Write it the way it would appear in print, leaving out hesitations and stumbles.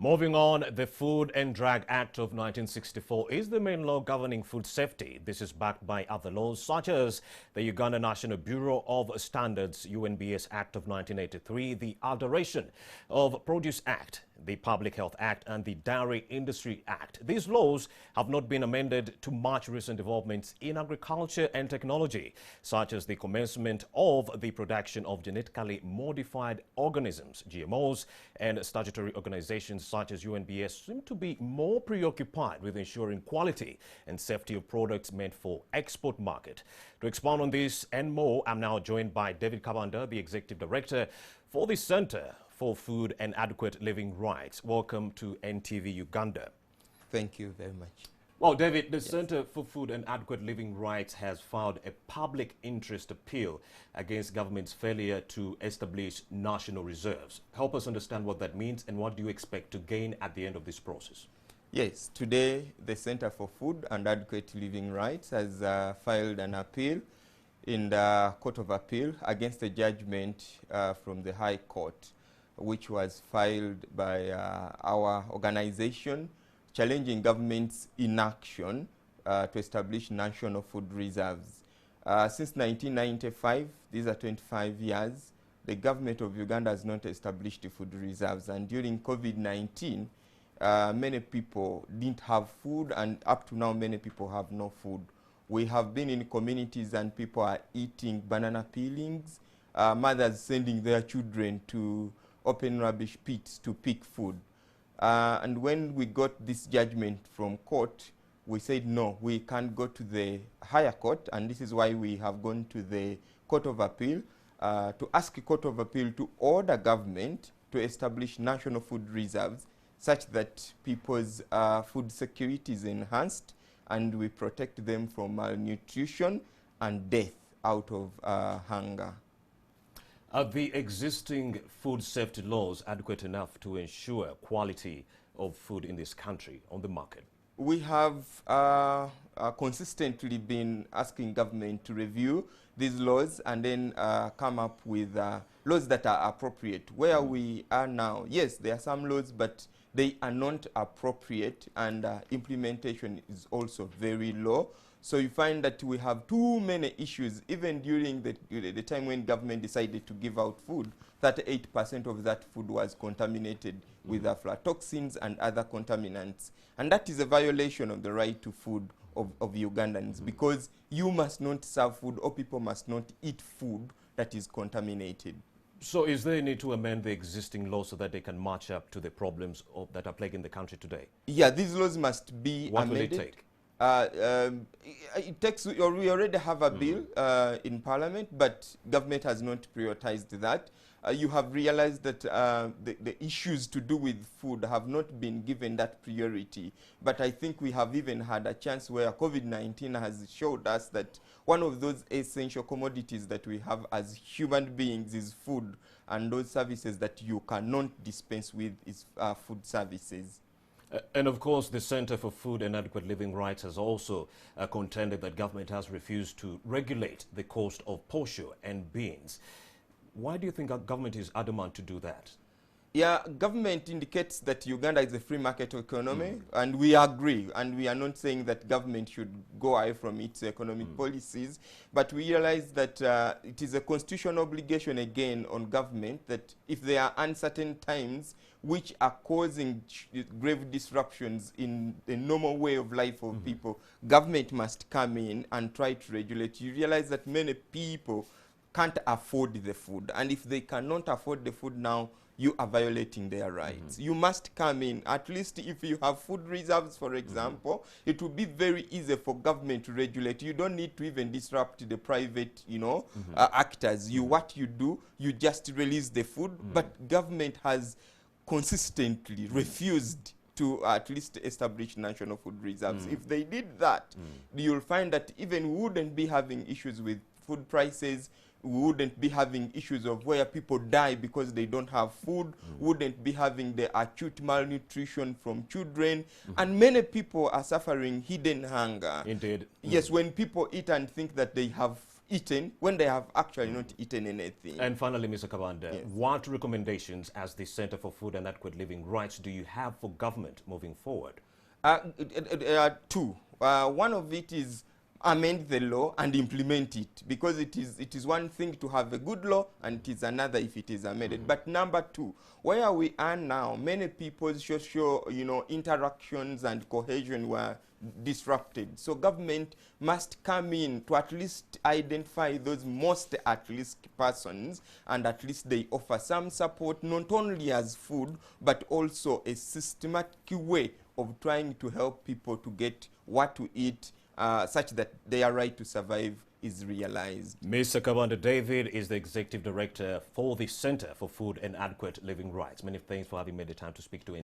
Moving on, the Food and Drug Act of 1964 is the main law governing food safety. This is backed by other laws such as the Uganda National Bureau of Standards UNBS Act of 1983, the Adulteration of Produce Act, the Public Health Act and the Dairy Industry Act. These laws have not been amended to match recent developments in agriculture and technology, such as the commencement of the production of genetically modified organisms, GMOs, and statutory organizations such as UNBS seem to be more preoccupied with ensuring quality and safety of products meant for export market. To expound on this and more, I'm now joined by David Kabanda, the Executive Director for the Center for Food and Adequate Living Rights. Welcome to NTV Uganda. Thank you very much. Well, David, the Center for Food and Adequate Living Rights has filed a public interest appeal against government's failure to establish national reserves. Help us understand what that means and what do you expect to gain at the end of this process? Yes, today the Center for Food and Adequate Living Rights has filed an appeal in the Court of Appeal against a judgment from the High Court, which was filed by our organization challenging government's inaction to establish national food reserves. Since 1995, these are 25 years, the government of Uganda has not established food reserves, and during COVID-19, many people didn't have food, and up to now many people have no food. We have been in communities and people are eating banana peelings, mothers sending their children to open rubbish pits to pick food. And when we got this judgment from court, we said no, we can't go to the higher court, and this is why we have gone to the Court of Appeal to ask the Court of Appeal to order government to establish national food reserves such that people's food security is enhanced and we protect them from malnutrition and death out of hunger. Are the existing food safety laws adequate enough to ensure quality of food in this country on the market? We have consistently been asking government to review these laws and then come up with laws that are appropriate. Where we are now, yes, there are some laws, but they are not appropriate, and implementation is also very low. So you find that we have too many issues. Even during the time when government decided to give out food, 38% of that food was contaminated with aflatoxins and other contaminants. And that is a violation of the right to food of Ugandans, because you must not serve food, or people must not eat food that is contaminated. So is there a need to amend the existing laws so that they can match up to the problems that are plaguing the country today? Yeah, these laws must be what amended. Will it take? It takes, we already have a bill in Parliament, but government has not prioritized that. You have realized that the issues to do with food have not been given that priority. But I think we have even had a chance where COVID-19 has showed us that one of those essential commodities that we have as human beings is food, and those services that you cannot dispense with is food services. And of course, the Center for Food and Adequate Living Rights has also contended that government has refused to regulate the cost of posho and beans. Why do you think our government is adamant to do that? Yeah, government indicates that Uganda is a free market economy, and we agree, and we are not saying that government should go away from its economic policies, but we realize that it is a constitutional obligation again on government that if there are uncertain times which are causing grave disruptions in the normal way of life of people, government must come in and try to regulate. You realize that many people can't afford the food, and if they cannot afford the food now, you are violating their rights. You must come in. At least if you have food reserves, for example, it will be very easy for government to regulate. You don't need to even disrupt the private, actors. What you do, you just release the food, but government has consistently refused to at least establish national food reserves. If they did that, you'll find that even we wouldn't be having issues with food prices, we wouldn't be having issues of where people die because they don't have food, wouldn't be having the acute malnutrition from children, and many people are suffering hidden hunger. Indeed. Yes, when people eat and think that they have eaten when they have actually not eaten anything. And finally, Mr. Kabanda, Yes. what recommendations as the Center for Food and Adequate Living Rights do you have for government moving forward? Two. One of it is amend the law and implement it, because it is one thing to have a good law and it is another if it is amended. But number two, where we are now, many people's social interactions and cohesion were disrupted. So government must come in to at least identify those most at-risk persons, and at least they offer some support, not only as food but also a systematic way of trying to help people to get what to eat, such that their right to survive is realized. Mr. Kabanda David is the Executive Director for the Center for Food and Adequate Living Rights. Many thanks for having made the time to speak to